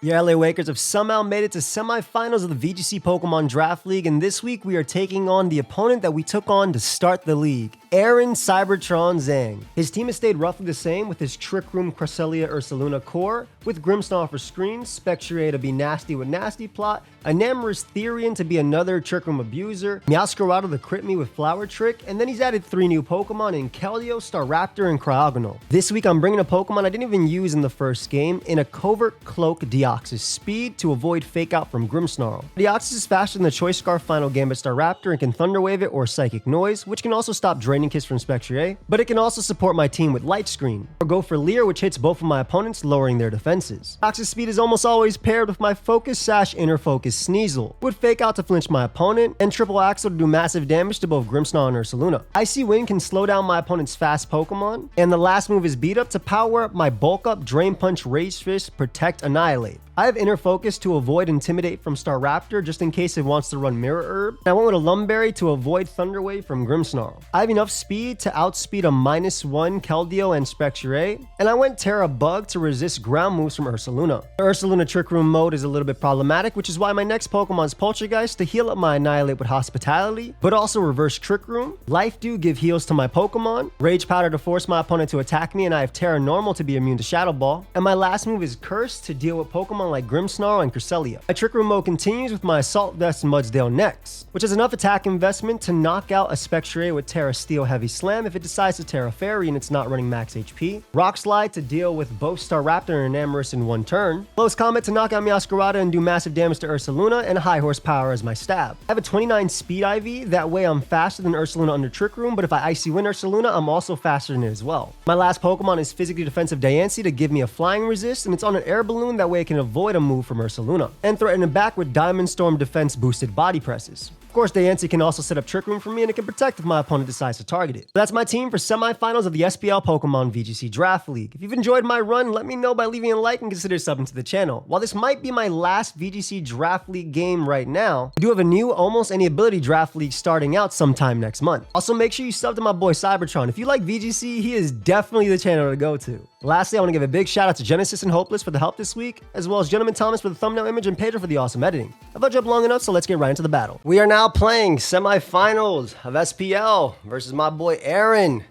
Your LA Wakers have somehow made it to semifinals of the VGC Pokemon Draft League, and this week we are taking on the opponent that we took on to start the league, Aaron Cybertron Zang. His team has stayed roughly the same with his Trick Room Cresselia Ursaluna core, with Grimmsnarl for screens, Spectre to be nasty with Nasty Plot, Enamorous Therian to be another Trick Room abuser, Meowscarada to crit me with Flower Trick, and then he's added 3 new Pokemon in Keldeo, Staraptor, and Cryogonal. This week I'm bringing a Pokemon I didn't even use in the first game in a Covert Cloak Deoxys speed to avoid fake out from Grimmsnarl. Deoxys is faster than the Choice Scarf Final Gambit Staraptor and can Thunder Wave it or Psychic Noise, which can also stop Draining Kiss from Spectre, but it can also support my team with Light Screen, or go for Leer, which hits both of my opponents, lowering their defenses. Deoxys speed is almost always paired with my Focus Sash Inner Focus Sneasel, would fake out to flinch my opponent, and Triple Axle to do massive damage to both Grimmsnarl and Ursaluna. Icy Wind can slow down my opponent's fast Pokemon, and the last move is Beat Up to power up my Bulk Up, Drain Punch, Rage Fist, Protect, Annihilate. I have Inner Focus to avoid Intimidate from Staraptor just in case it wants to run Mirror Herb. And I went with a Lumberry to avoid Thunder Wave from Grimmsnarl. I have enough speed to outspeed a -1 Keldeo and Spectre, and I went Terra Bug to resist ground moves from Ursaluna. The Ursaluna Trick Room mode is a little bit problematic, which is why my next Pokemon is Poltergeist to heal up my Annihilate with Hospitality, but also reverse Trick Room. Life Dew give heals to my Pokemon, Rage Powder to force my opponent to attack me, and I have Terra Normal to be immune to Shadow Ball. And my last move is Curse to deal with Pokemon like Grimmsnarl and Cresselia. My Trick Room mode continues with my Assault Vest and Mudsdale next, which has enough attack investment to knock out a Spectre with Terra Steel Heavy Slam if it decides to Terra Fairy and it's not running max HP. Rock Slide to deal with both Staraptor and Enamorous in one turn. Close Combat to knock out Meowscarada and do massive damage to Ursaluna, and High Horsepower as my stab. I have a 29 speed IV, that way I'm faster than Ursaluna under Trick Room, but if I Icy Wind Ursaluna, I'm also faster than it as well. My last Pokemon is Physically Defensive Diancie to give me a Flying Resist, and it's on an Air Balloon, that way it can avoid a move from Ursaluna, and threaten it back with Diamond Storm Defense boosted Body Presses. Of course, Diancie can also set up Trick Room for me, and it can protect if my opponent decides to target it. So that's my team for semifinals of the SPL Pokemon VGC Draft League. If you've enjoyed my run, let me know by leaving a like and consider subbing to the channel. While this might be my last VGC Draft League game right now, we do have a new Almost Any Ability Draft League starting out sometime next month. Also, make sure you sub to my boy Cybertron. If you like VGC, he is definitely the channel to go to. Lastly, I want to give a big shout out to Genesis and Hopeless for the help this week, as well as Gentleman Thomas for the thumbnail image and Pedro for the awesome editing. I've let you up long enough, so let's get right into the battle. We are now playing semifinals of SPL versus my boy Aaron.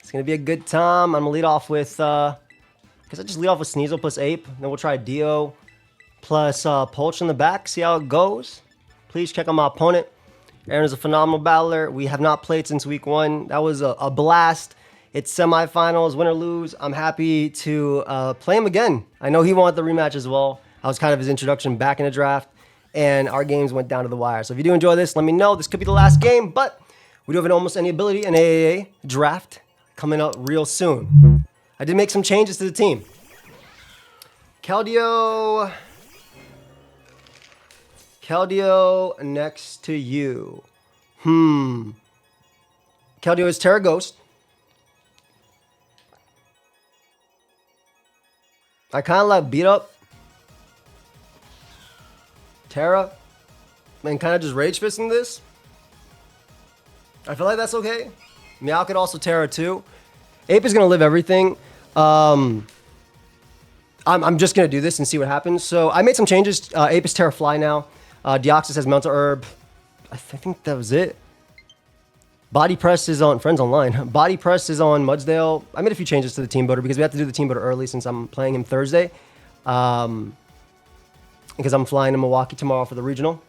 It's going to be a good time. I'm going to lead off with, I guess I just lead off with Sneasel plus Ape. Then we'll try Dio plus Polch in the back, see how it goes. Please check out my opponent. Aaron is a phenomenal battler. We have not played since week 1. That was a blast. It's semifinals, win or lose. I'm happy to play him again. I know he wanted the rematch as well. I was kind of his introduction back in the draft, and our games went down to the wire. So if you do enjoy this, let me know. This could be the last game, but we do have an Almost Any Ability, an AAA draft coming up real soon. I did make some changes to the team. Keldeo next to you. Keldeo is Terra Ghost. I kind of like Beat Up Terra and kind of just Rage Fist in this. I feel like that's okay. Meow could also Terra too. Ape is going to live everything. I'm just going to do this and see what happens. So I made some changes. Ape is Terra Fly now. Deoxys has Mental Herb. I think that was it. Body Press is on Friends Online. Body Press is on Mudsdale. I made a few changes to the team builder because we have to do the team builder early since I'm playing him Thursday. Because I'm flying to Milwaukee tomorrow for the regional.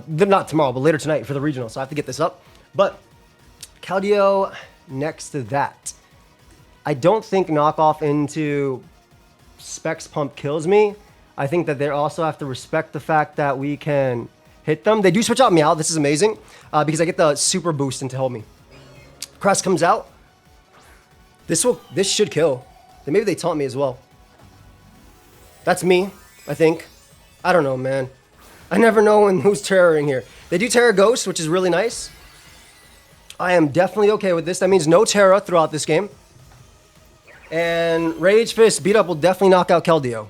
Not tomorrow, but later tonight for the regional. So I have to get this up. But Keldeo next to that. I don't think knockoff into Specs Pump kills me. I think that they also have to respect the fact that we can hit them. They do switch out Meow. This is amazing because I get the super boost into help me. Crest comes out. This should kill. Then maybe they taunt me as well. That's me, I think. I don't know, man. I never know who's terroring here. They do Terra Ghost, which is really nice. I am definitely okay with this. That means no Terra throughout this game. And Rage Fist Beat Up will definitely knock out Keldeo.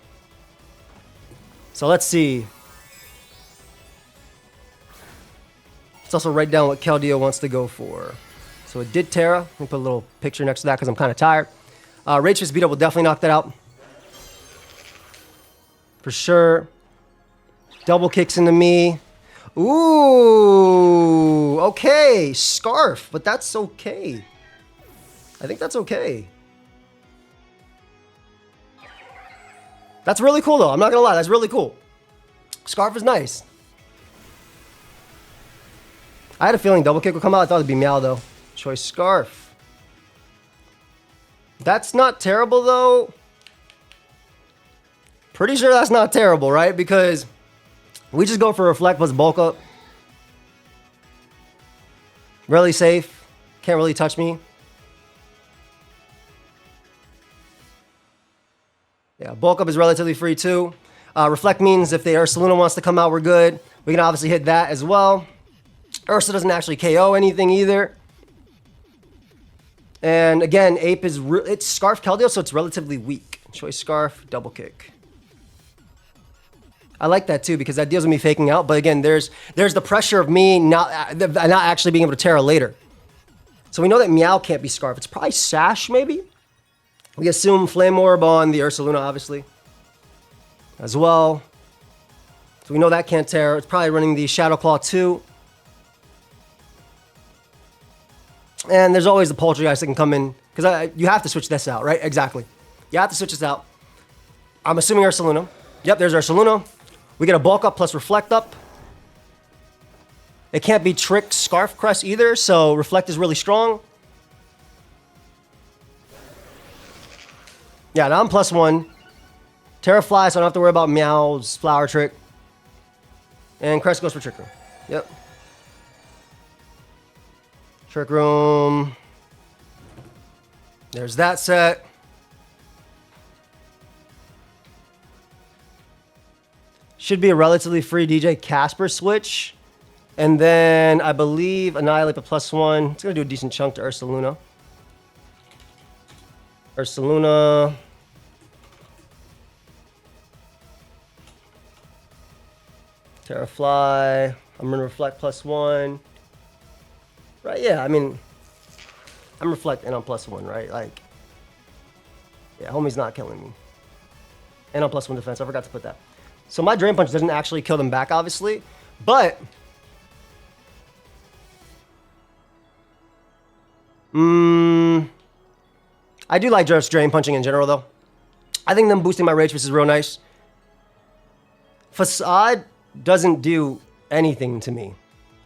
So let's see. Let's also write down what Keldeo wants to go for. So it did Terra. Let me put a little picture next to that because I'm kind of tired. Rage Fist Beat Up will definitely knock that out. for sure. Double kicks into me. Ooh, okay. Scarf, but that's okay. I think that's okay. That's really cool, though. I'm not going to lie. That's really cool. Scarf is nice. I had a feeling double kick would come out. I thought it'd be Meow, though. Choice Scarf. That's not terrible, though. Pretty sure that's not terrible, right? Because we just go for Reflect plus Bulk Up. Really safe. Can't really touch me. Yeah, Bulk Up is relatively free, too. Reflect means if the Ursaluna wants to come out, we're good. We can obviously hit that as well. Ursa doesn't actually KO anything either. And again, Ape is it's Scarf Keldeo, so it's relatively weak. Choice Scarf, double kick. I like that too because that deals with me faking out. But again, there's the pressure of me not actually being able to Terra later. So we know that Meow can't be Scarf. It's probably Sash maybe. We assume Flame Orb on the Ursaluna, obviously, as well. So we know that can't Terra. It's probably running the Shadow Claw too. And there's always the Poltergeist that can come in. Because you have to switch this out, right? Exactly. You have to switch this out. I'm assuming Ursaluna. Yep, there's Ursaluna. We get a Bulk Up plus Reflect Up. It can't be Trick Scarf Crest either, so Reflect is really strong. Yeah, now I'm +1. Terra Fly, so I don't have to worry about Meow's Flower Trick. And Crest goes for Trick Room. Yep. Trick Room. There's that set. Should be a relatively free DJ Casper switch. And then I believe Annihilate the +1. It's going to do a decent chunk to Ursaluna. Ursaluna. Terra Fly. I'm going to Reflect +1. Right, yeah, I mean, I'm Reflect and I'm +1, right? Like, yeah, homie's not killing me. And I'm +1 defense. I forgot to put that. So my Drain Punch doesn't actually kill them back, obviously. But I do like just Drain Punching in general, though. I think them boosting my Rage Fist is real nice. Facade doesn't do anything to me.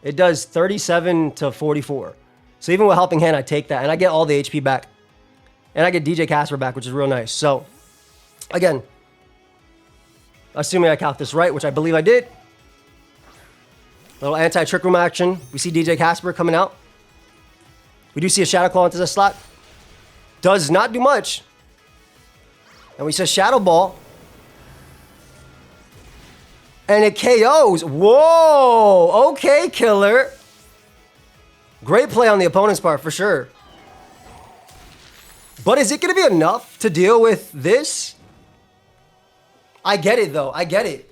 It does 37 to 44. So even with Helping Hand, I take that. And I get all the HP back. And I get DJ Casper back, which is real nice. So, again, assuming I count this right, which I believe I did. Little anti-Trick Room action. We see DJ Casper coming out. We do see a Shadow Claw into the slot. Does not do much. And we see Shadow Ball. And it KOs. Whoa! Okay, killer. Great play on the opponent's part, for sure. But is it going to be enough to deal with this? I get it, though. I get it.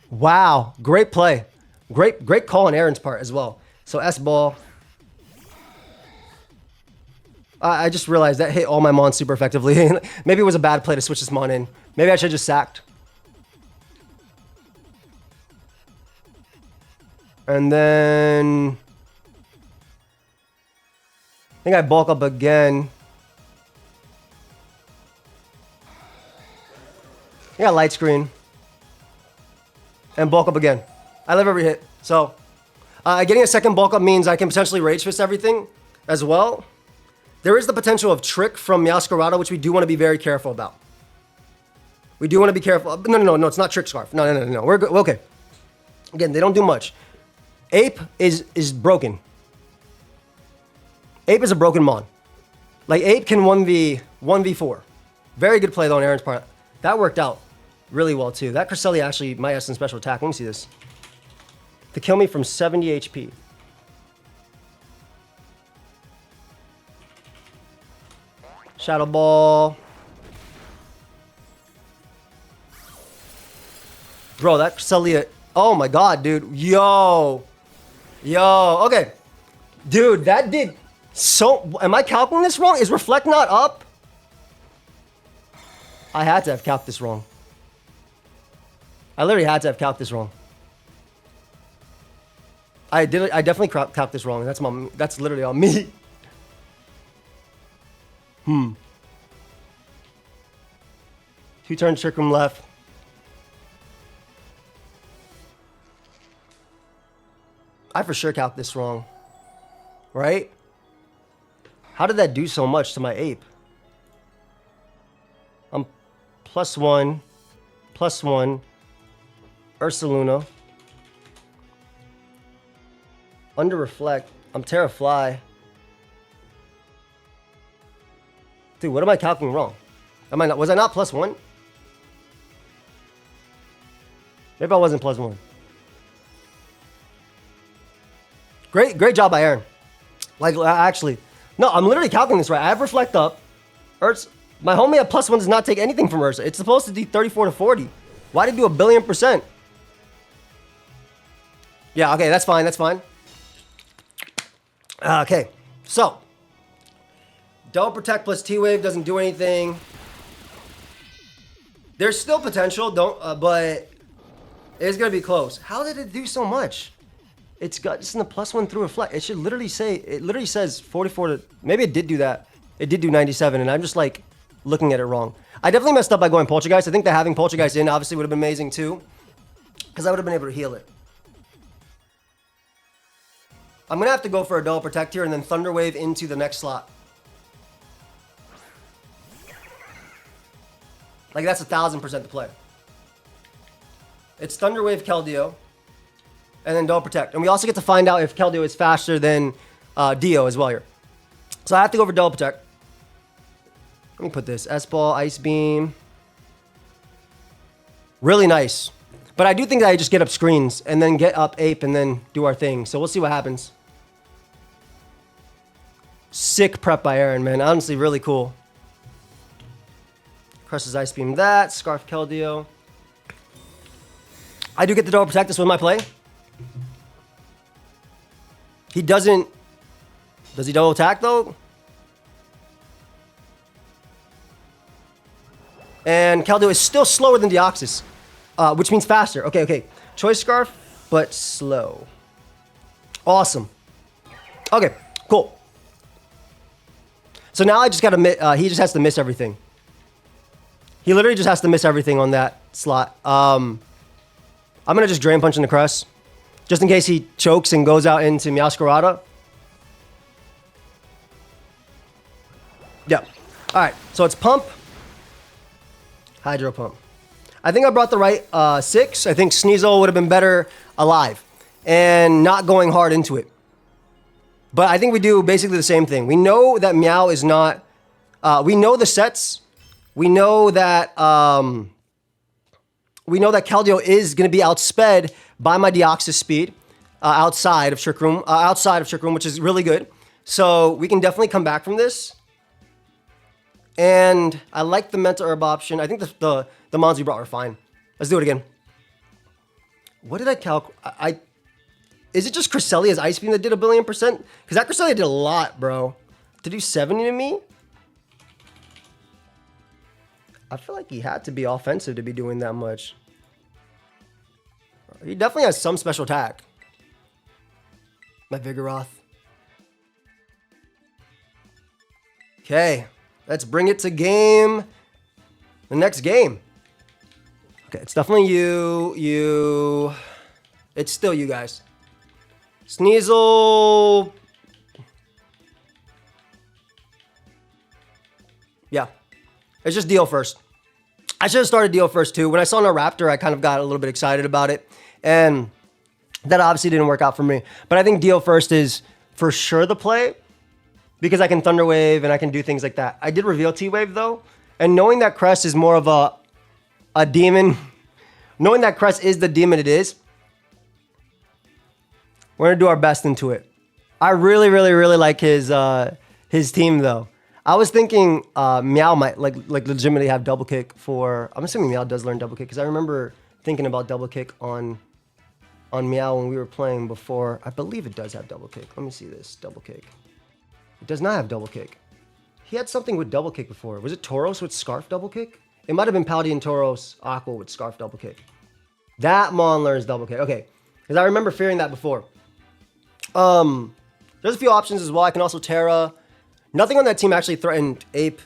Wow. Great play. Great call on Aaron's part as well. So S-Ball. I just realized that hit all my Mons super effectively. Maybe it was a bad play to switch this Mon in. Maybe I should have just sacked. And then I think I bulk up again. Yeah, light screen. And bulk up again. I live every hit. So getting a second bulk up means I can potentially Rage Fist everything as well. There is the potential of Trick from Meowscarada, which we do want to be very careful about. We do want to be careful. No, it's not Trick Scarf. No. We're good. Okay. Again, they don't do much. Ape is broken. Ape is a broken Mon. Like, Ape can 1v4. Very good play, though, on Aaron's part. That worked out really well, too. That Cresselia actually might have some special attack. Let me see this. To kill me from 70 HP. Shadow Ball. Bro, that Cresselia... Oh, my God, dude. Yo. Okay. Dude, that did so... Am I calculating this wrong? Is Reflect not up? I had to have calculated this wrong. I literally had to have calced this wrong. I definitely calced this wrong. That's literally on me. Two-turn trick room left. I for sure calced this wrong. Right? How did that do so much to my ape? I'm +1, +1. Ursaluna. Under reflect. I'm Terrafly. Dude, what am I calculating wrong? Was I not +1? Maybe I wasn't +1. Great job by Aaron. Like, actually. No, I'm literally calculating this right. I have reflect up. My homie at +1 does not take anything from Ursa. It's supposed to do 34 to 40. Why did it do 1,000,000,000%? Yeah, okay, that's fine, that's fine. Okay, so. Double Protect plus T-Wave doesn't do anything. There's still potential, but it's going to be close. How did it do so much? It's in the +1 through reflect. It should literally says 44 to, maybe it did do that. It did do 97, and I'm just like looking at it wrong. I definitely messed up by going Poltergeist. I think that having Poltergeist in obviously would have been amazing too, because I would have been able to heal it. I'm going to have to go for a Double Protect here and then Thunder Wave into the next slot. Like, that's 1,000% the play. It's Thunder Wave Keldeo, and then Double Protect. And we also get to find out if Keldeo is faster than Dio as well here. So I have to go for Double Protect. Let me put this. S-Ball, Ice Beam. Really nice. But I do think that I just get up screens and then get up Ape and then do our thing. So we'll see what happens. Sick prep by Aaron, man. Honestly, really cool. Crushes Ice Beam that. Scarf Keldeo. I do get the Double Protect this with my play. He doesn't. Does he double attack though? And Keldeo is still slower than Deoxys, which means faster. Okay. Choice Scarf, but slow. Awesome. Okay, cool. So now I just gotta, he just has to miss everything. He literally just has to miss everything on that slot. I'm gonna just Drain Punch in the Crest, just in case he chokes and goes out into Meowscarada. Yeah. All right, so it's Pump. Hydro Pump. I think I brought the right 6. I think Sneasel would have been better alive and not going hard into it. But I think we do basically the same thing. We know that Meow is not... we know the sets. We know that... we know that Keldeo is going to be outsped by my Deoxys speed outside of Trick Room, which is really good. So we can definitely come back from this. And I like the Mental Herb option. I think the mons we brought were fine. Let's do it again. What did I calculate? Is it just Cresselia's Ice Beam that did 1,000,000,000%? Because that Cresselia did a lot, bro. To do 70 to me? I feel like he had to be offensive to be doing that much. He definitely has some special attack. My Vigoroth. Okay. Let's bring it to game. The next game. Okay, it's definitely you. It's still you guys. Sneasel. Yeah. It's just Dio first. I should have started Dio first too. When I saw no Raptor, I kind of got a little bit excited about it. And that obviously didn't work out for me. But I think Dio first is for sure the play. Because I can Thunder Wave and I can do things like that. I did reveal T-Wave though. And knowing that Crest is more of a demon. Knowing that Crest is the demon it is. We're going to do our best into it. I really like his team though. I was thinking Meow might like legitimately have double kick for... I'm assuming Meow does learn double kick. Because I remember thinking about double kick on Meow when we were playing before. I believe it does have double kick. Let me see this. Double kick. It does not have double kick. He had something with double kick before. Was it Tauros with Scarf double kick? It might have been Paldean Tauros Aqua with Scarf double kick. That Mon learns double kick. Okay. Because I remember fearing that before. There's a few options as well. I can also Terra. Nothing on that team actually threatened Ape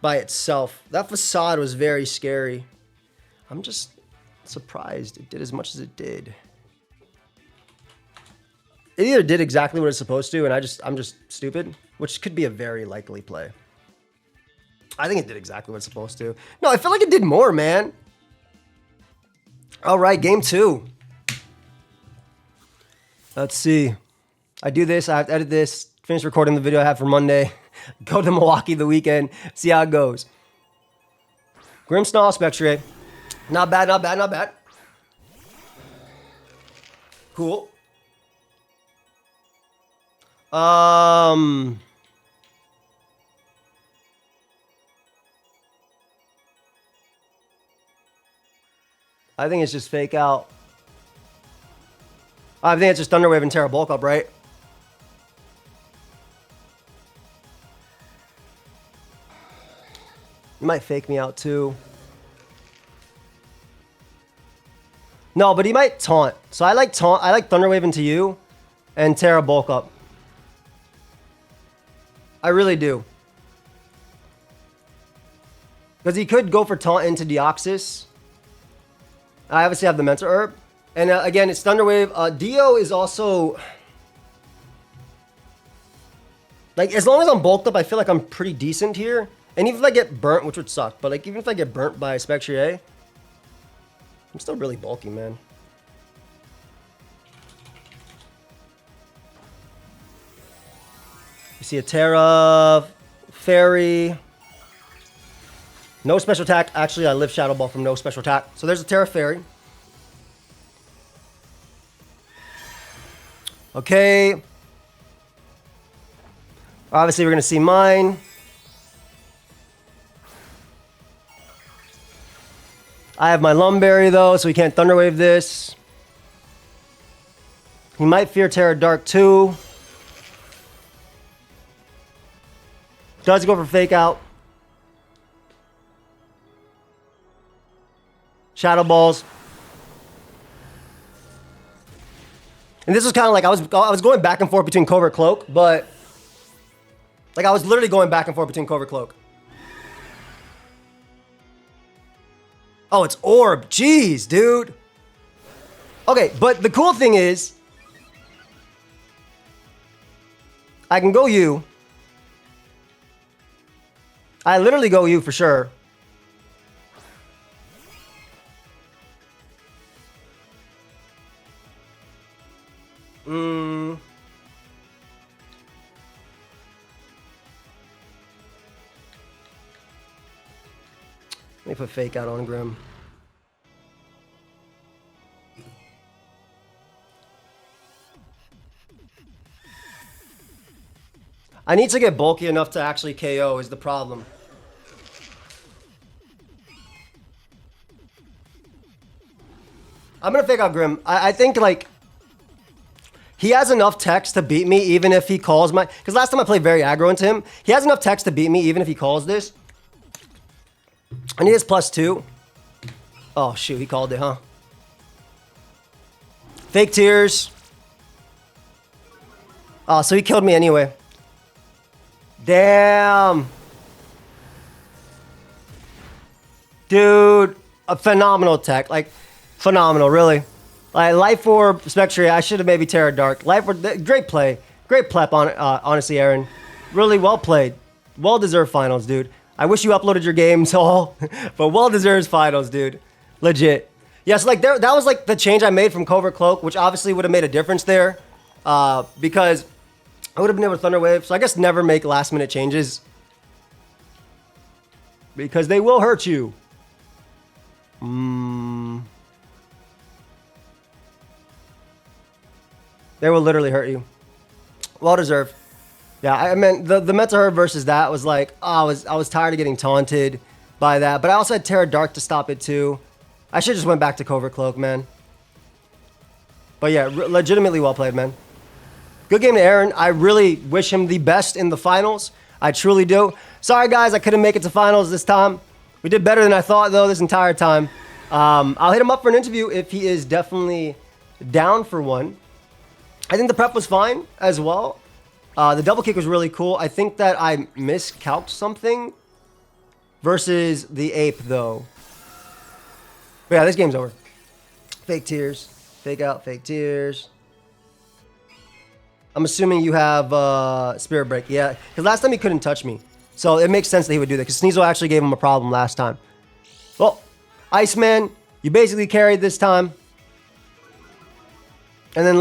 by itself. That Facade was very scary. I'm just surprised it did as much as it did. It either did exactly what it's supposed to, and I'm just stupid, which could be a very likely play. I think it did exactly what it's supposed to. No, I feel like it did more, man. All right, game 2. Let's see. I do this, I have to edit this, finish recording the video I have for Monday, go to Milwaukee the weekend, see how it goes. Grimmsnarl, Spectre. Not bad, not bad, not bad. Cool. I think it's just fake out. I think it's just Thunderwave and Terra bulk up, right? You might fake me out too. No, but he might taunt. So I like taunt. I like Thunderwave into you and Terra bulk up. I really do. Because he could go for taunt into Deoxys. I obviously have the Mental Herb. And again, it's Thunderwave. Dio is also... Like, as long as I'm bulked up, I feel like I'm pretty decent here. And even if I get burnt, which would suck, but like even if I get burnt by Spectre, I'm still really bulky, man. You see a Terra, Fairy. No special attack. Actually, I live Shadow Ball from no special attack. So there's a Terra Fairy. Okay. Obviously, we're going to see mine. I have my Lumberry, though, so he can't Thunderwave this. He might fear Terra Dark, too. Does go for Fake Out. Shadow Balls. And this was kind of like, I was going back and forth between Covert Cloak, but... Like, I was literally going back and forth between Covert Cloak. Oh, it's Orb. Jeez, dude. Okay, but the cool thing is... I can go you. I literally go you for sure. Let me put Fake Out on Grim. I need to get bulky enough to actually KO is the problem. I'm going to Fake Out Grim. I think, like, he has enough text to beat me even if he calls my... Because last time I played very aggro into him, he has enough text to beat me even if he calls this. And he has +2. Oh, shoot. He called it, huh? Fake Tears. Oh, so he killed me anyway. Damn. Dude. A phenomenal tech. Like, phenomenal, really. Like, Life Orb, Spectre, I should have maybe Terra Dark. Life Orb, great play. Great plep, honestly, Aaron. Really well played. Well-deserved finals, dude. I wish you uploaded your games all, but well-deserved finals, dude. Legit. Yes, like that was like the change I made from Covert Cloak, which obviously would have made a difference there, because I would have been able to Thunderwave. So I guess never make last-minute changes, because they will hurt you. They will literally hurt you. Well-deserved. Yeah, I mean, the Meta Herb versus that was like, oh, I was tired of getting taunted by that. But I also had Terra Dark to stop it too. I should just went back to Covert Cloak, man. But yeah, legitimately well played, man. Good game to Aaron. I really wish him the best in the finals. I truly do. Sorry, guys, I couldn't make it to finals this time. We did better than I thought, though, this entire time. I'll hit him up for an interview if he is definitely down for one. I think the prep was fine as well. The double kick was really cool. I think that I miscalced something versus the ape, though. But yeah, this game's over. Fake tears. Fake out, fake tears. I'm assuming you have Spirit Break. Yeah, because last time he couldn't touch me. So it makes sense that he would do that, because Sneasel actually gave him a problem last time. Well, Iceman, you basically carried this time. And then,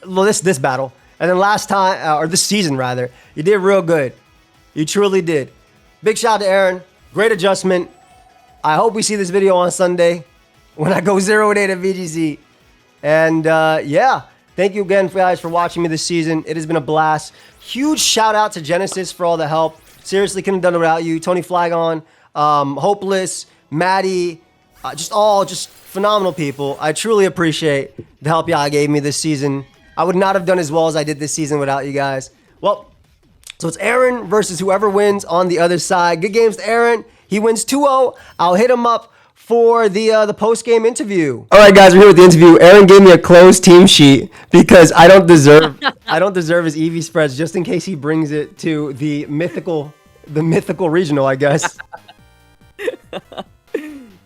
this battle. And then last time, or this season rather, you did real good. You truly did. Big shout out to Aaron. Great adjustment. I hope we see this video on Sunday when I go 0-8 at VGC. And yeah, thank you again, guys, for watching me this season. It has been a blast. Huge shout out to Genesis for all the help. Seriously, couldn't have done it without you. Tony Flagon, Hopeless, Maddie, just phenomenal people. I truly appreciate the help y'all gave me this season. I would not have done as well as I did this season without you guys. Well, so it's Aaron versus whoever wins on the other side. Good games to Aaron. He wins 2-0. I'll hit him up for the post-game interview. All right, guys, we're here with the interview. Aaron gave me a closed team sheet because I don't deserve his EV spreads, just in case he brings it to the mythical regional, I guess.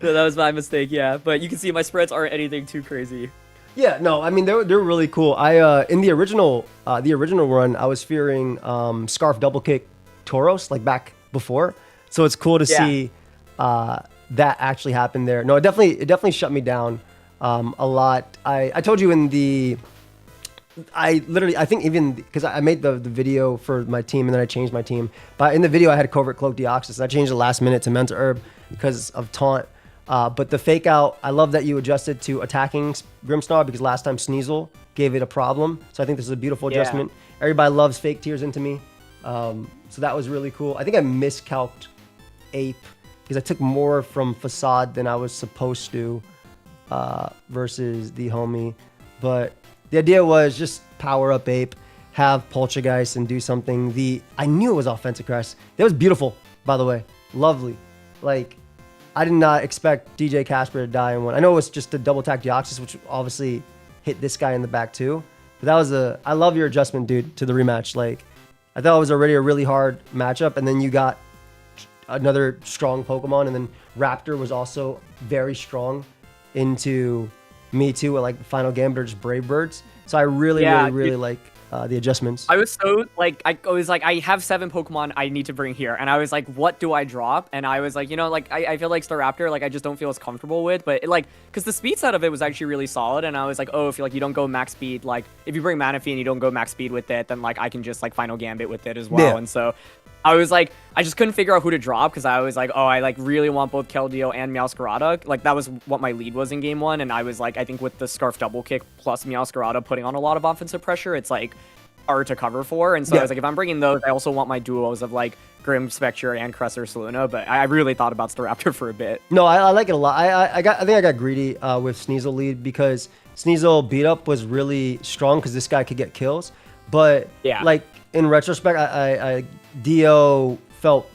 No, that was my mistake, yeah. But you can see my spreads aren't anything too crazy. Yeah, no, I mean they're really cool. I in the original run, I was fearing Scarf double kick Tauros like back before, so it's cool to see that actually happened there. No, it definitely shut me down a lot. I told you in the I think even because I made the video for my team and then I changed my team, but in the video I had Covert Cloak Deoxys and I changed the last minute to Mental Herb because of taunt. But the fake out, I love that you adjusted to attacking Grimmsnarl because last time Sneasel gave it a problem. So I think this is a beautiful adjustment. Everybody loves fake tears into me. So that was really cool. I think I miscalced Ape because I took more from Facade than I was supposed to versus the homie. But the idea was just power up Ape, have Poltergeist and do something. I knew it was offensive crest. That was beautiful, by the way. Lovely. Like, I did not expect DJ Casper to die in one. I know it was just a double attack Deoxys, which obviously hit this guy in the back too. But that was I love your adjustment, dude, to the rematch. Like, I thought it was already a really hard matchup, and then you got another strong Pokemon, and then Raptor was also very strong into me too at like the final game, but just Brave Birds. So I really like the adjustments. I was so like, I was like, I have 7 Pokemon I need to bring here, and I was like, what do I drop? And I was like, you know, like I feel like Staraptor, like I just don't feel as comfortable with, but it, like, because the speed side of it was actually really solid, and I was like, oh, if you don't go max speed, like if you bring Manaphy and you don't go max speed with it, then like I can just like final Gambit with it as well. And so I was like, I just couldn't figure out who to drop because I was like, oh, I like really want both Keldeo and Meowscarada. Like that was what my lead was in game 1, and I was like, I think with the Scarf double kick plus Meowscarada putting on a lot of offensive pressure, it's like hard to cover for. And so I was like, if I'm bringing those, I also want my duos of like Grim Spectre and Cresser Saluna. But I really thought about Staraptor for a bit. No, I like it a lot. I think I got greedy with Sneasel lead because Sneasel beat up was really strong because this guy could get kills. But like in retrospect, I Dio felt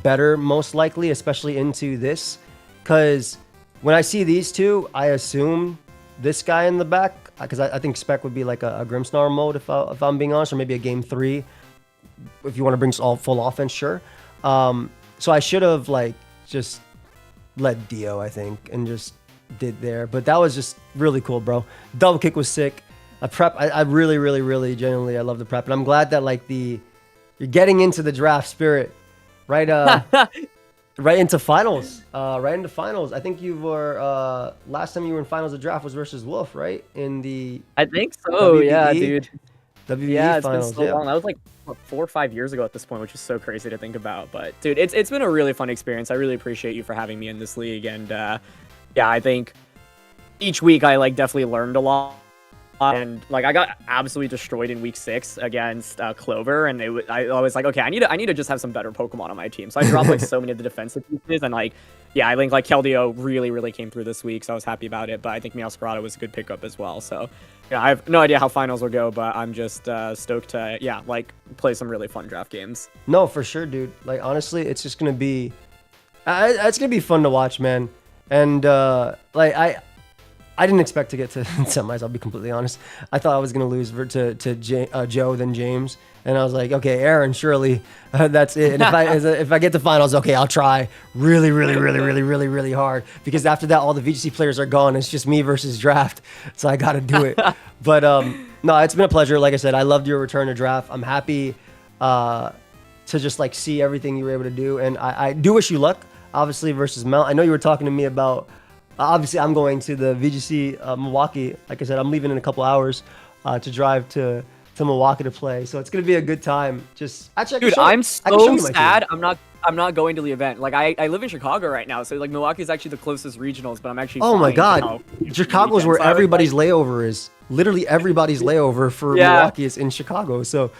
better most likely, especially into this, because when I see these two, I assume this guy in the back, because I think Spec would be like a Grimmsnarl mode if I'm being honest, or maybe a game 3 if you want to bring all full offense, sure. So I should have like just let Dio, I think, and just did there. But that was just really cool, bro. Double kick was sick. A prep, I really genuinely I love the prep, and I'm glad that like you're getting into the draft spirit, right? Right into finals. I think you were last time you were in finals of draft was versus Wolf, right? In the I think so, WBE? Yeah, dude. WBE yeah, it's finals, been so long. That was like what, 4 or 5 years ago at this point, which is so crazy to think about. But dude, it's been a really fun experience. I really appreciate you for having me in this league, and yeah, I think each week I like definitely learned a lot. And like I got absolutely destroyed in week 6 against Clover, and I was like, okay, I need to just have some better Pokemon on my team. So I dropped like so many of the defensive pieces, and like yeah, I think like Keldeo really came through this week, so I was happy about it. But I think Meowscarada was a good pickup as well. So yeah, I have no idea how finals will go, but I'm just stoked to like play some really fun draft games. No, for sure, dude. Like honestly, it's just gonna be it's gonna be fun to watch, man. And like I didn't expect to get to semis. I'll be completely honest. I thought I was gonna lose to Joe, then James, and I was like, okay, Aaron, surely that's it. And if I get to finals, okay, I'll try really hard, because after that, all the VGC players are gone. It's just me versus draft, so I got to do it. But no, it's been a pleasure. Like I said, I loved your return to draft. I'm happy to just like see everything you were able to do, and I do wish you luck. Obviously versus Mount. I know you were talking to me about. Obviously, I'm going to the VGC Milwaukee. Like I said, I'm leaving in a couple hours to drive to Milwaukee to play. So it's gonna be a good time. Just actually, dude, I'm so sad. I'm not going to the event. Like I live in Chicago right now, so like Milwaukee is actually the closest regionals, but I'm actually. Oh my God, Chicago's where everybody's layover is. Literally everybody's layover for Milwaukee is in Chicago. So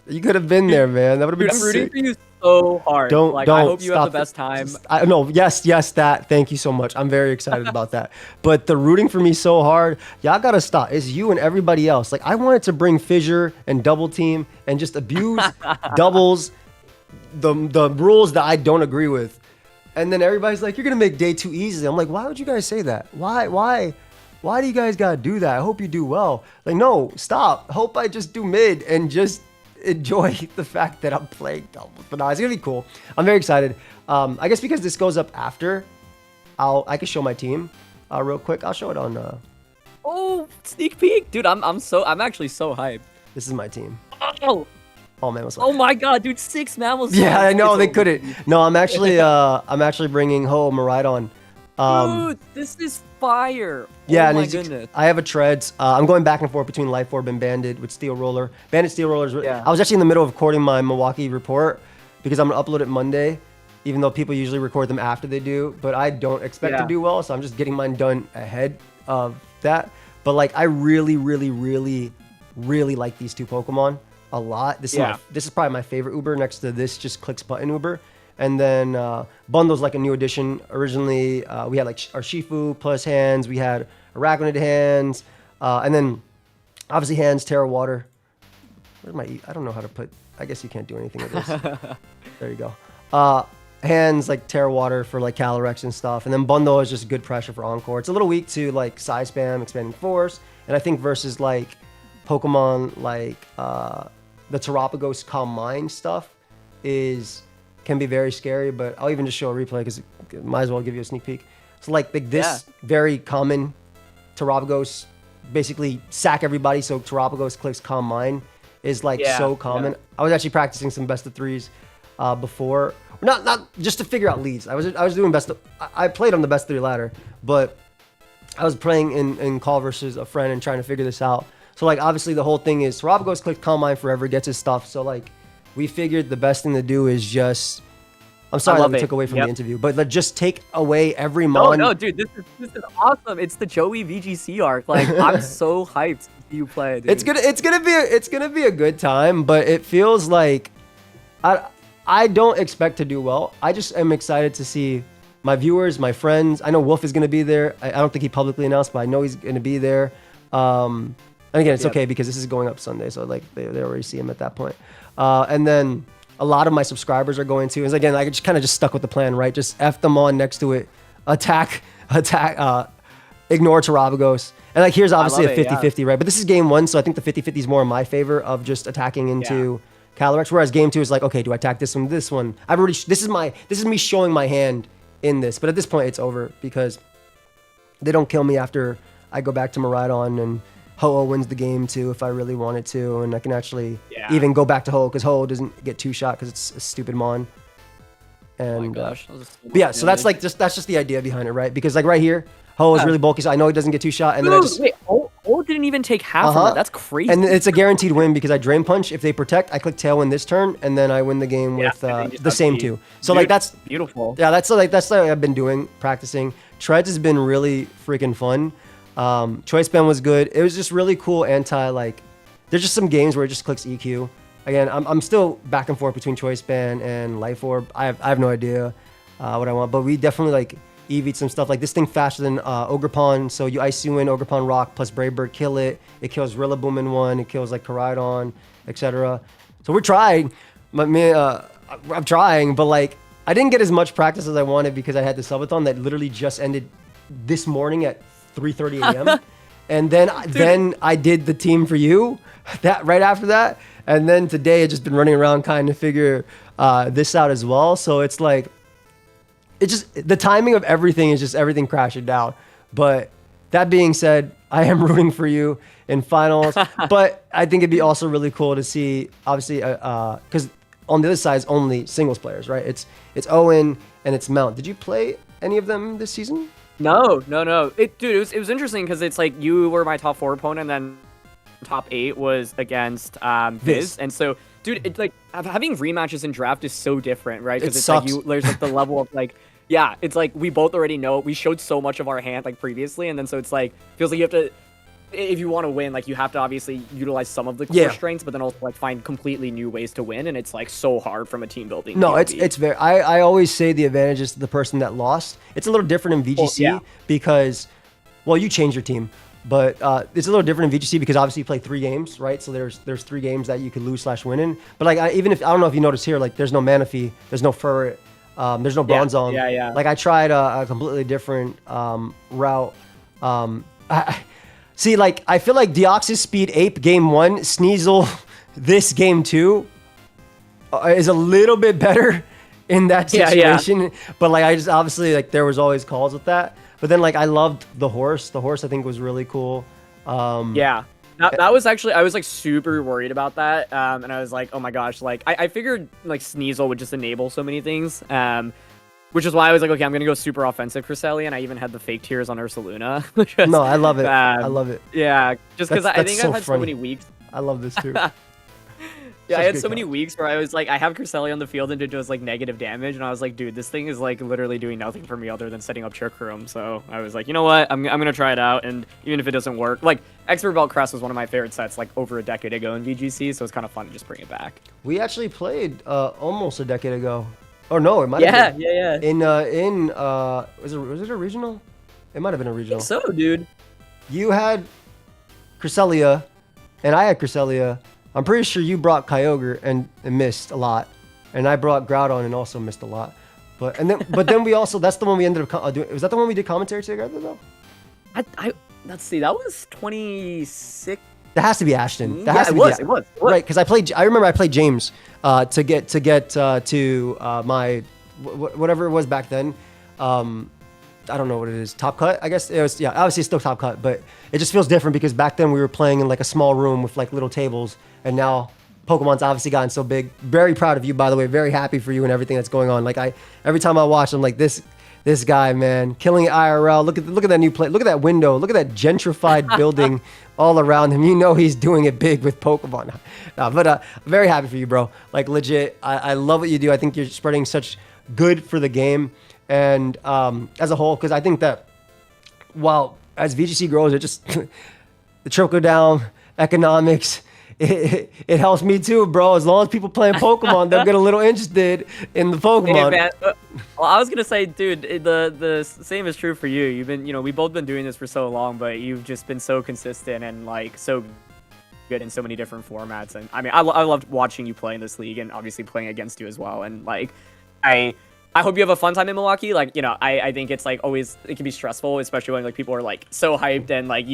you could have been there, man. That would have been. I'm rooting for you so hard. I hope you have the best time. No, yes, that. Thank you so much. I'm very excited about that. But the rooting for me so hard, y'all gotta stop. It's you and everybody else. Like I wanted to bring fissure and double team and just abuse doubles, the rules that I don't agree with. And then everybody's like, you're gonna make day 2 easy. I'm like, why would you guys say that? Why do you guys gotta do that? I hope you do well. Like, no, stop. Hope I just do mid and just enjoy the fact that I'm playing doubles. But no, it's gonna be cool. I'm very excited. I guess because this goes up after, I can show my team real quick. I'll show it on. Oh, sneak peek, dude! I'm actually so hyped. This is my team. Oh man, oh my God, dude! 6 mammals. Yeah, I know they couldn't. No, I'm actually bringing home right on. Dude, this is fire. Yeah, oh my goodness. I have a treads. I'm going back and forth between Life Orb and Bandit with Steel Roller. Bandit Steel Rollers. Yeah. I was actually in the middle of recording my Milwaukee report because I'm gonna upload it Monday, even though people usually record them after they do. But I don't expect to do well, so I'm just getting mine done ahead of that. But like, I really like these 2 Pokemon a lot. This is probably my favorite Uber next to this just clicks button Uber. And then Bundle's like a new addition. Originally, we had like our Shifu plus hands. We had Arachnid hands. And then obviously hands, Terra Water. Where's my... I don't know how to put... I guess you can't do anything with this. There you go. Hands like Terra Water for like Calyrex and stuff. And then Bundle is just good pressure for Encore. It's a little weak to like Size Spam, Expanding Force. And I think versus like Pokemon like the Terapagos Calm Mind stuff can be very scary, but I'll even just show a replay because it might as well give you a sneak peek. So like this very common Terapagos basically sack everybody, so Terapagos clicks Calm Mind is like so common. I was actually practicing some best of 3s before. Not just to figure out leads. I was doing I played on the best 3 ladder, but I was playing in call versus a friend and trying to figure this out. So like obviously the whole thing is Terapagos clicks Calm Mind forever, gets his stuff. So like we figured the best thing to do is just... I'm sorry that we took away from the interview, but just take away every mon. No, dude, this is awesome. It's the Joey VGC arc. Like, I'm so hyped to see you play, dude. It's gonna be a good time, but it feels like I don't expect to do well. I just am excited to see my viewers, my friends. I know Wolf is gonna be there. I don't think he publicly announced, but I know he's gonna be there. And again, it's okay because this is going up Sunday, so like they already see him at that point. And then a lot of my subscribers are going to. And again, I just kind of stuck with the plan, right? Just F them on next to it. Attack, ignore Terapagos. And like here's obviously a 50-50, right? But this is game 1, so I think the 50-50 is more in my favor of just attacking into Calyrex. Whereas game 2 is like, okay, do I attack this one, this one? This is me showing my hand in this. But at this point, it's over because they don't kill me after I go back to Miraidon, and Ho-Oh wins the game too if I really wanted to, and I can actually even go back to Ho-Oh because Ho-Oh doesn't get 2-shot because it's a stupid mon. And oh my gosh, but yeah, so that's just the idea behind it, right? Because like right here, Ho is really bulky, so I know he doesn't get 2-shot, and then I just wait. Ho didn't even take half of that. That's crazy. And it's a guaranteed win because I Drain Punch. If they protect, I click Tailwind this turn, and then I win the game with the same 2. So like that's beautiful. Yeah, that's what I've been doing, practicing. Treads has been really freaking fun. Choice Band was good. It was just really cool like there's just some games where it just clicks EQ. Again, I'm still back and forth between Choice Band and Life Orb. I have no idea what I want, but we definitely like EV'd some stuff. Like this thing faster than Ogerpon, so you Ice You in Ogerpon Rock plus Brave Bird kill it. It kills Rillaboom in 1. It kills like Koraidon, etc. So we're trying. But I'm trying, but like I didn't get as much practice as I wanted because I had the subathon that literally just ended this morning at 3:30 a.m. And then I did the team for you that right after that. And then today I've just been running around kind of figure this out as well. So it's like, the timing of everything is just everything crashing down. But that being said, I am rooting for you in finals. But I think it'd be also really cool to see, obviously, because on the other side is only singles players, right? It's Owen and it's Mount. Did you play any of them this season? No. Dude, it was interesting because it's like you were my top 4 opponent, and then top 8 was against Viz. And so, dude, it's like having rematches in draft is so different, right? Because it's like there's like the level of like, yeah, it's like we both already know we showed so much of our hand like previously, and then so it's like feels like you have to, if you want to win, like you have to obviously utilize some of the core strengths, but then also like find completely new ways to win, and it's like so hard from a team building. No, it's very. I always say the advantage is to the person that lost. It's a little different in VGC because, well, you change your team, but it's a little different in VGC because obviously you play 3 games, right? So there's 3 games that you could lose/win in. But like even if I don't know if you notice here, like there's no mana fee, there's no ferret, there's no bronzong. Yeah. Like I tried a completely different route. See, like, I feel like Deoxys Speed Ape game 1, Sneasel this game 2 is a little bit better in that situation. Yeah. But, like, I just obviously, like, there was always calls with that. But then, like, I loved the horse. The horse, I think, was really cool. Yeah. That was actually, I was, like, super worried about that. And I was like, oh, my gosh. Like, I figured, like, Sneasel would just enable so many things. Which is why I was like, okay, I'm going to go super offensive Cresselia, and I even had the fake tears on Ursaluna. No, I love it. I love it. Yeah, just because I think so I've had so many weeks. I love this too. Yeah, I had so many weeks where I was like, I have Cresselia on the field and it does like negative damage, and I was like, dude, this thing is like literally doing nothing for me other than setting up Trick Room. So I was like, you know what, I'm going to try it out, and even if it doesn't work, like Expert Belt Crest was one of my favorite sets like over a decade ago in VGC, so it's kind of fun to just bring it back. We actually played almost a decade ago. Oh no, it might have been. Yeah. Was it a regional? It might have been a regional. I think so, dude. You had Cresselia, and I had Cresselia. I'm pretty sure you brought Kyogre and missed a lot, and I brought Groudon and also missed a lot. But then we also, that's the one we ended up doing. Was that the one we did commentary together though? Let's see, that was 26. That has to be Ashton. That yeah, has to it be was. Right, because I remember I played James to get to my whatever it was back then. I don't know what it is. Top cut, I guess it was. Yeah, obviously it's still top cut, but it just feels different because back then we were playing in like a small room with like little tables, and now Pokemon's obviously gotten so big. Very proud of you, by the way. Very happy for you and everything that's going on. Like every time I watch, I'm like this guy, man, killing it IRL. Look at that new play. Look at that window. Look at that gentrified building all around him. You know he's doing it big with Pokemon. But very happy for you, bro. Like legit, I love what you do. I think you're spreading such good for the game and as a whole, because I think that while as VGC grows, it just the trickle down economics. It helps me too, bro. As long as people playing Pokemon, they'll get a little interested in the Pokemon. Hey, man. Well, I was gonna say, dude, the same is true for you. You've been, we've both been doing this for so long, but you've just been so consistent and like so good in so many different formats. And I mean, I loved watching you play in this league and obviously playing against you as well. And like, I hope you have a fun time in Milwaukee. Like, I think it's like always, it can be stressful, especially when like people are like so hyped and like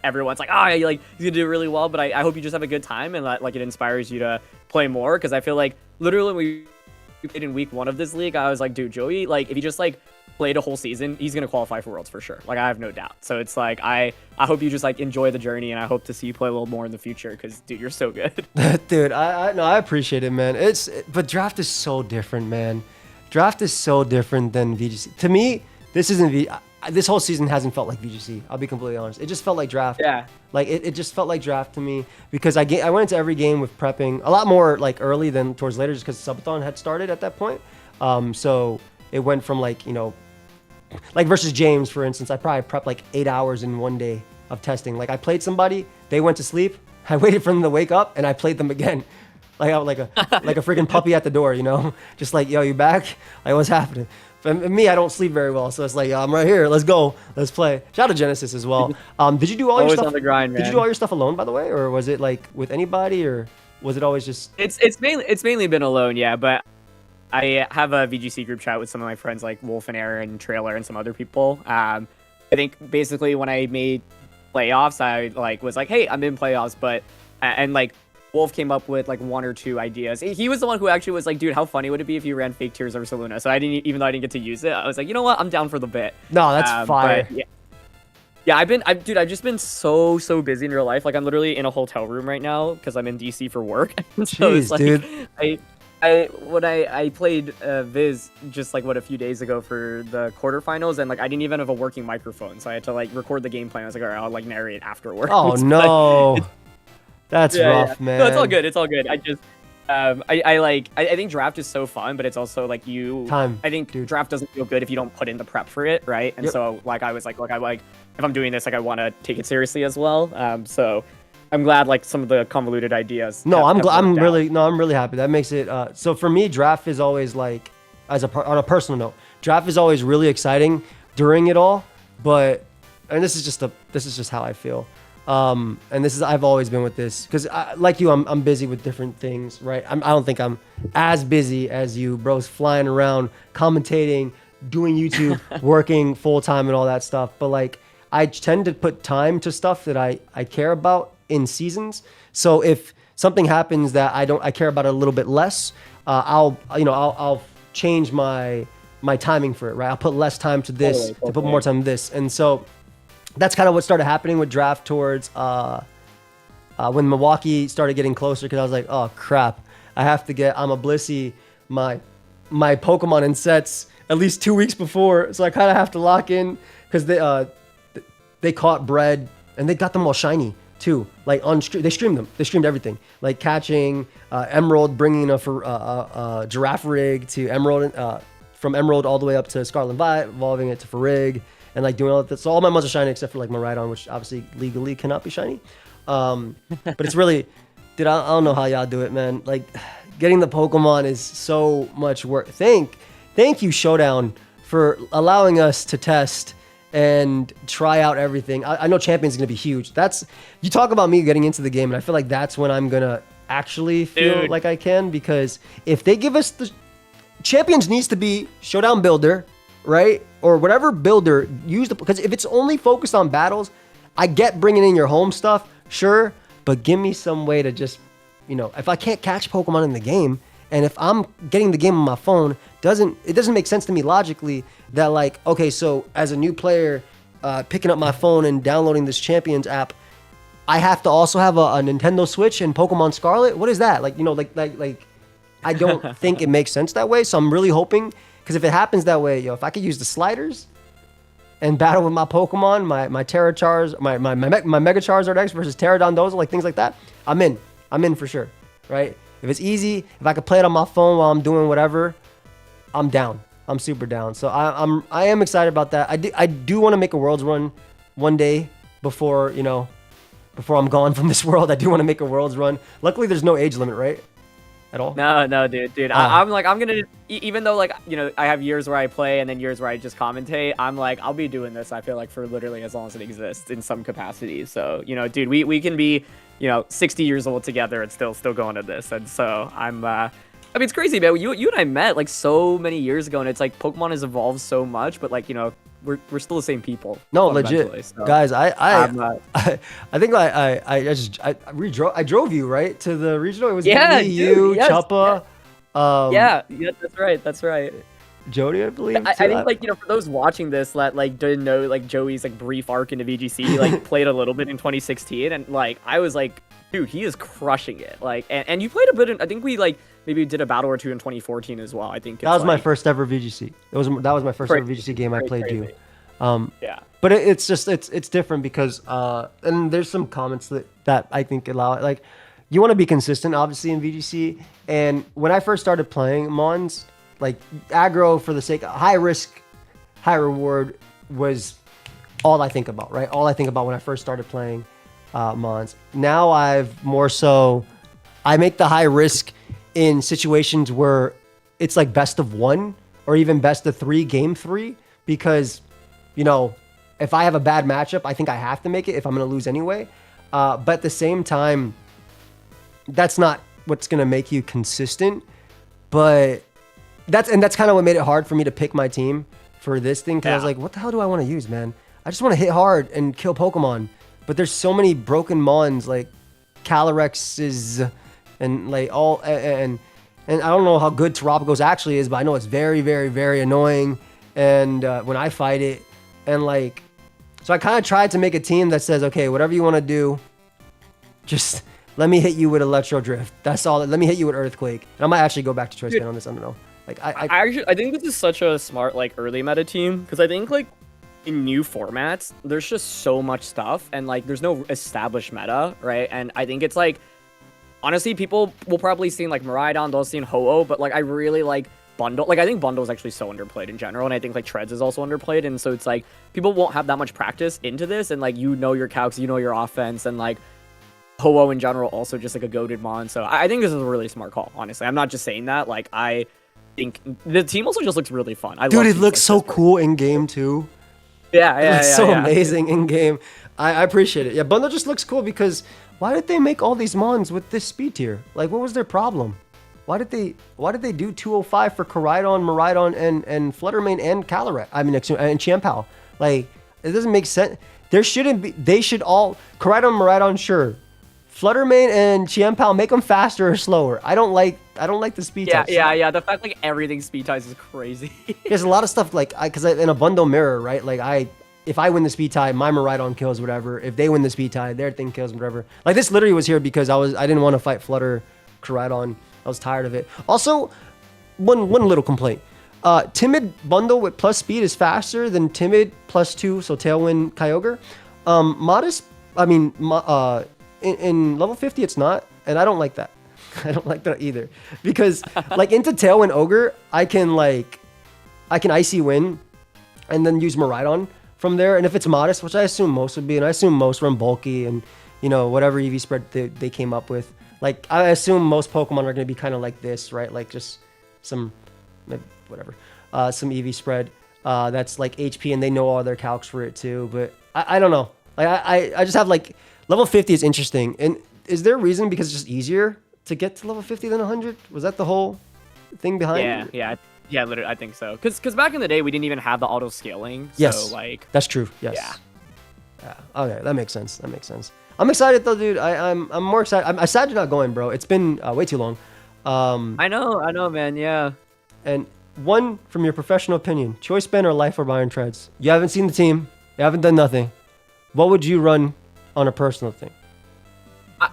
everyone's like, like he's gonna do really well. But I hope you just have a good time and like it inspires you to play more. Cause I feel like literally when we played in week 1 of this league, I was like, dude, Joey, like if he just like played a whole season, he's gonna qualify for Worlds for sure. Like I have no doubt. So it's like I hope you just like enjoy the journey, and I hope to see you play a little more in the future. Cause dude, you're so good. Dude, I appreciate it, man. But draft is so different, man. Draft is so different than VGC. To me, this whole season hasn't felt like VGC. I'll be completely honest. It just felt like draft. Yeah. Like it just felt like draft to me because I went into every game with prepping a lot more like early than towards later, just because Subathon had started at that point. So it went from like like versus James, for instance, I probably prepped like 8 hours in one day of testing. Like I played somebody, they went to sleep, I waited for them to wake up, and I played them again. Like a freaking puppy at the door, just like, yo, you back? Like, what's happening? For me, I don't sleep very well, so it's like, I'm right here. Let's go. Let's play. Shout out to Genesis as well. Did you do all your stuff? On the grind, man. Did you do all your stuff alone, by the way, or was it like with anybody, or was it always just? It's mainly been alone, yeah. But I have a VGC group chat with some of my friends like Wolf and Aaron, Trailer, and some other people. I think basically when I made playoffs, I like was like, hey, I'm in playoffs, but and like Wolf came up with like 1 or 2 ideas. He was the one who actually was like, dude, how funny would it be if you ran fake Tears over Saluna? So I didn't, even though I didn't get to use it, I was like, you know what, I'm down for the bit. No, that's fire. Yeah, dude, I've just been so busy in real life. Like, I'm literally in a hotel room right now because I'm in DC for work. So Jeez, it's like, dude. I played Viz just like a few days ago for the quarterfinals, and like I didn't even have a working microphone, so I had to like record the gameplay. I was like, all right, I'll like narrate afterwards. Oh no, that's rough, man. No, it's all good. It's all good. I just I think draft is so fun, but it's also like I think draft doesn't feel good if you don't put in the prep for it, right? And so like I was like, look, if I'm doing this, like I want to take it seriously as well. So I'm glad like some of the convoluted ideas. No, I'm really happy. That makes it so for me, draft is always like on a personal note, draft is always really exciting during it all, but this is just how I feel. And I've always been with this because like you, I'm busy with different things, right? I don't think I'm as busy as you, bros, flying around, commentating, doing YouTube, working full time and all that stuff. But like, I tend to put time to stuff that I care about in seasons. So if something happens that I care about it a little bit less, I'll change my timing for it, right? I'll put less time to this to put more time to this, and so that's kind of what started happening with draft towards when Milwaukee started getting closer, because I was like, oh crap, I have to get Blissey my Pokemon in sets at least 2 weeks before, so I kind of have to lock in because they caught bread and they got them all shiny too. Like they streamed them. They streamed everything, like catching Emerald, bringing a Giraffe rig to Emerald, from Emerald all the way up to Scarlet, evolving it to Farig, and like doing all that. So all my mons are shiny except for like Miraidon, which obviously legally cannot be shiny. But it's really, dude, I don't know how y'all do it, man. Like getting the Pokemon is so much work. Thank you, Showdown, for allowing us to test and try out everything. I know Champion's gonna be huge. You talk about me getting into the game, and I feel like that's when I'm gonna actually feel like I can, because if they give us the Champions needs to be Showdown builder, right? Or whatever builder because if it's only focused on battles, I get bringing in your home stuff, sure, but give me some way to just, if I can't catch Pokemon in the game, and if I'm getting the game on my phone, it doesn't make sense to me logically that like, okay, so as a new player, picking up my phone and downloading this Champions app, I have to also have a Nintendo Switch and Pokemon Scarlet? What is that? Like, I don't think it makes sense that way. So I'm really hoping, because if it happens that way, if I could use the sliders and battle with my Pokemon, my Terra Chars, my Mega Charizard X versus Pterodondozo, like things like that, I'm in for sure, right? If it's easy, if I could play it on my phone while I'm doing whatever, I'm down. I'm super down. So I am excited about that. I do want to make a Worlds run one day before I'm gone from this world. I do want to make a Worlds run. Luckily, there's no age limit, right? At all? No, dude. I'm gonna, even though like, I have years where I play and then years where I just commentate, I'm like, I'll be doing this, I feel like, for literally as long as it exists in some capacity. So, dude, we can be, 60 years old together and still going to this. And so it's crazy, man. You and I met like so many years ago, and it's like Pokemon has evolved so much, but like, we're still the same people. No, legit, so, guys. I think I drove you right to the regional. It was me, you, yes, Chuppa. Yeah, that's right. Jody, I believe. I think like for those watching this that like didn't know like Joey's like brief arc into VGC, he like played a little bit in 2016, and like I was like, dude, he is crushing it. Like, and you played a bit in, I think we like maybe did a battle or two in 2014 as well. I think that was my first ever VGC. That was my first ever VGC game I played you. Yeah. But it's just it's different because and there's some comments that I think allow it. Like, you want to be consistent, obviously, in VGC. And when I first started playing Mons, like aggro for the sake of high risk, high reward was all I think about, right? All I think about when I first started playing Mons. Now I've more so, I make the high risk in situations where it's like best of 1 or even best of 3, game 3, because, if I have a bad matchup, I think I have to make it if I'm going to lose anyway. But at the same time, that's not what's going to make you consistent. But that's kind of what made it hard for me to pick my team for this thing, because I was Yeah. like, what the hell do I want to use, man? I just want to hit hard and kill Pokemon, but there's so many broken mons like Calorexes and like all and I don't know how good Terapagos actually is, but I know it's very, very, very annoying. And when I fight it, and like, so I kind of tried to make a team that says, okay, whatever you want to do, just let me hit you with Electro Drift. That's all. Let me hit you with Earthquake. And I might actually go back to Choice Band on this. I don't know. Like I think this is such a smart like early meta team, because I think like in new formats there's just so much stuff, and like there's no established meta, right? And I think it's like, honestly, people will probably see like Miraidon, they'll see Ho-Oh, but like I really like Bundle. Like I think Bundle is actually so underplayed in general, and I think like Treads is also underplayed, and so it's like people won't have that much practice into this, and like you know your calcs, you know your offense, and like Ho-Oh in general also just like a goated mon. So I think this is a really smart call, honestly. I'm not just saying that. Like I think the team also just looks really fun. Dude, it looks so cool in game too. Yeah, It's so amazing in game. I appreciate it. Yeah, Bundle just looks cool because why did they make all these mons with this speed tier? Like, what was their problem? Why did they do 205 for Koraidon, Miraidon, and Fluttermane and Calyrex? I mean, and Champal. Like, it doesn't make sense. There shouldn't be. They should all Koraidon, Miraidon, sure. Fluttermane and Champal, make them faster or slower. I don't like the speed types. Yeah. The fact like everything speed ties is crazy. There's a lot of stuff like because in a bundle mirror, right? Like if I win the speed tie, my Miraidon kills whatever. If they win the speed tie, their thing kills whatever. Like this literally was here because I didn't want to fight Flutter, Koraidon. I was tired of it. Also, one little complaint. Timid bundle with plus speed is faster than Timid plus 2, so Tailwind Kyogre. Modest, I mean, in level 50 it's not, and I don't like that. I don't like that either. Because like into Tailwind Ogre, I can Icy Wind and then use Miraidon from there. And if it's modest, which I assume most would be, and I assume most run bulky and whatever EV spread they came up with. Like, I assume most Pokemon are going to be kind of like this, right? Like, just some, whatever, some EV spread that's like HP, and they know all their calcs for it too. But I don't know. Like, I just have, like, level 50 is interesting. And is there a reason because it's just easier to get to level 50 than 100? Was that the whole thing behind it? Yeah, literally, I think so. Because back in the day, we didn't even have the auto scaling. Yes, so, like, that's true. Yes. Yeah. Okay, that makes sense. I'm excited though, dude. I'm more excited. I'm sad you're not going, bro. It's been way too long. I know, man. Yeah. And one from your professional opinion: Choice Band or Life Orb Iron Treads? You haven't seen the team. You haven't done nothing. What would you run on a personal thing?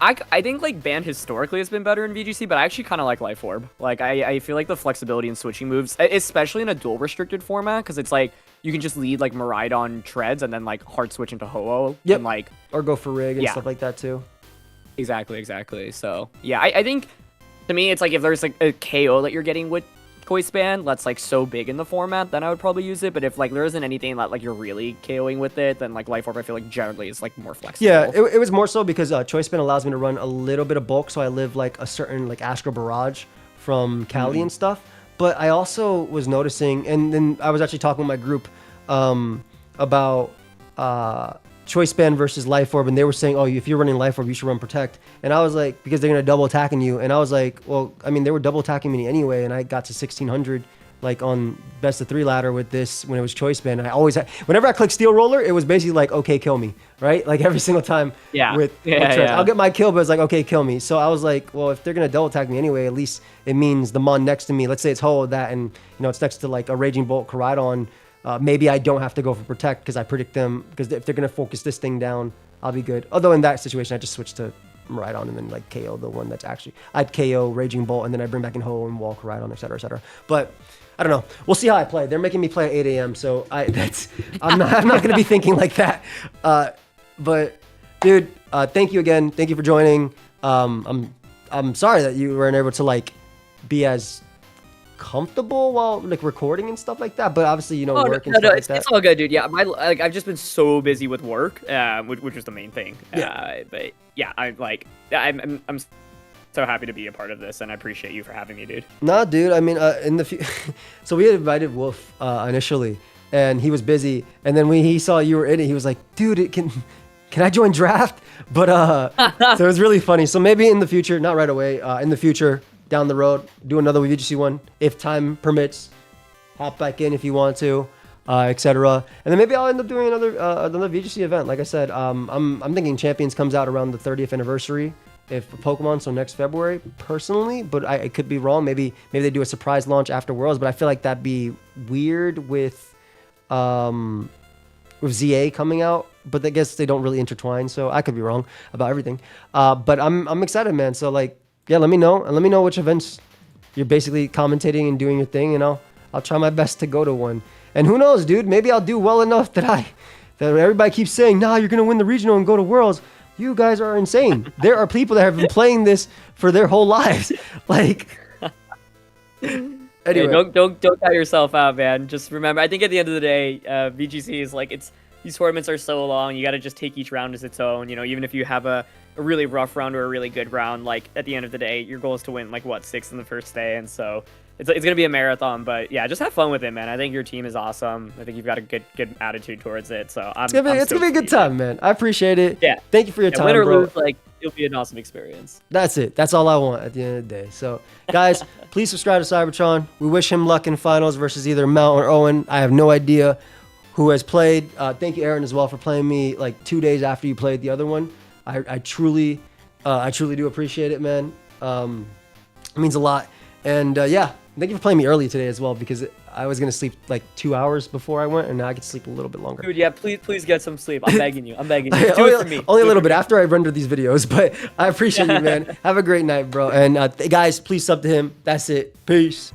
I think like Band historically has been better in VGC, but I actually kind of like Life Orb. Like I feel like the flexibility in switching moves, especially in a dual restricted format, because it's like you can just lead like Miraidon Treads and then like hard switch into Ho-Oh. Yep. And like or go for Rig and stuff like that too. Exactly. So yeah, I think to me it's like if there's like a KO that you're getting with Choice Band that's like so big in the format, then I would probably use it. But if like there isn't anything that like you're really KOing with it, then like Life Orb I feel like generally is like more flexible. Yeah, it was more so because Choice Band allows me to run a little bit of bulk, so I live like a certain like Astral Barrage from Cali and stuff. But I also was noticing, and then I was actually talking with my group about Choice Band versus Life Orb, and they were saying, oh, if you're running Life Orb, you should run Protect. And I was like, because they're going to double attacking you. And I was like, well, I mean, they were double attacking me anyway, and I got to 1600 like on best of 3 ladder with this when it was Choice Band. And I always had, whenever I click Steel Roller, it was basically like, okay, kill me, right? Like every single time with Treads. I'll get my kill, but it's like, okay, kill me. So I was like, well, if they're going to double attack me anyway, at least it means the mon next to me, let's say it's Ho, that, and it's next to like a Raging Bolt Koraidon. Maybe I don't have to go for Protect because I predict them, because if they're going to focus this thing down, I'll be good. Although in that situation, I just switch to Miraidon and then like KO the one that's actually, I'd KO Raging Bolt and then I bring back in Ho and Wall Koraidon, etc., etc. But I don't know. We'll see how I play. They're making me play at 8 a.m. So I'm not going to be thinking like that. But dude, thank you again. Thank you for joining. I'm sorry that you weren't able to like be as comfortable while like recording and stuff like that, but obviously work and stuff like that. It's all good, dude. Yeah, I've just been so busy with work, which was the main thing. But yeah, I'm so happy to be a part of this, and I appreciate you for having me, dude. Nah, dude. I mean, so we had invited Wolf initially, and he was busy, and then when he saw you were in it, he was like, dude, can I join draft? But so it was really funny. So maybe in the future, not right away, in the future, down the road, do another VGC one if time permits. Hop back in if you want to, etc. And then maybe I'll end up doing another VGC event. Like I said, I'm thinking Champions comes out around the 30th anniversary if Pokemon, so next February personally, but I could be wrong. Maybe they do a surprise launch after Worlds, but I feel like that'd be weird with ZA coming out, but I guess they don't really intertwine, so I could be wrong about everything. But I'm excited, man. So like, yeah, let me know which events you're basically commentating and doing your thing, and I'll try my best to go to one. And who knows, dude? Maybe I'll do well enough that everybody keeps saying, nah, you're gonna win the regional and go to Worlds. You guys are insane. There are people that have been playing this for their whole lives. Like, anyway. Yeah, don't count yourself out, man. Just remember, I think at the end of the day, VGC is like, these tournaments are so long. You got to just take each round as its own. You know, even if you have a really rough round or a really good round, like at the end of the day, your goal is to win like what 6 in the first day, and so it's gonna be a marathon. But yeah, just have fun with it, man. I think your team is awesome. I think you've got a good attitude towards it. So it's gonna be a good time, man. I appreciate it. Yeah. Thank you for your time, win or bro. lose, like it'll be an awesome experience. That's it. That's all I want at the end of the day. So, guys, please subscribe to Cybertron. We wish him luck in finals versus either Mount or Owen. I have no idea who has played. Thank you, Aaron, as well, for playing me like 2 days after you played the other one. I truly do appreciate it, man. It means a lot. And yeah, thank you for playing me early today as well, because I was gonna sleep like 2 hours before I went, and now I can sleep a little bit longer. Dude, yeah, please get some sleep. I'm begging you. Do it for me. Only a little bit after I render these videos, but I appreciate you, man. Have a great night, bro. And guys, please sub to him. That's it. Peace.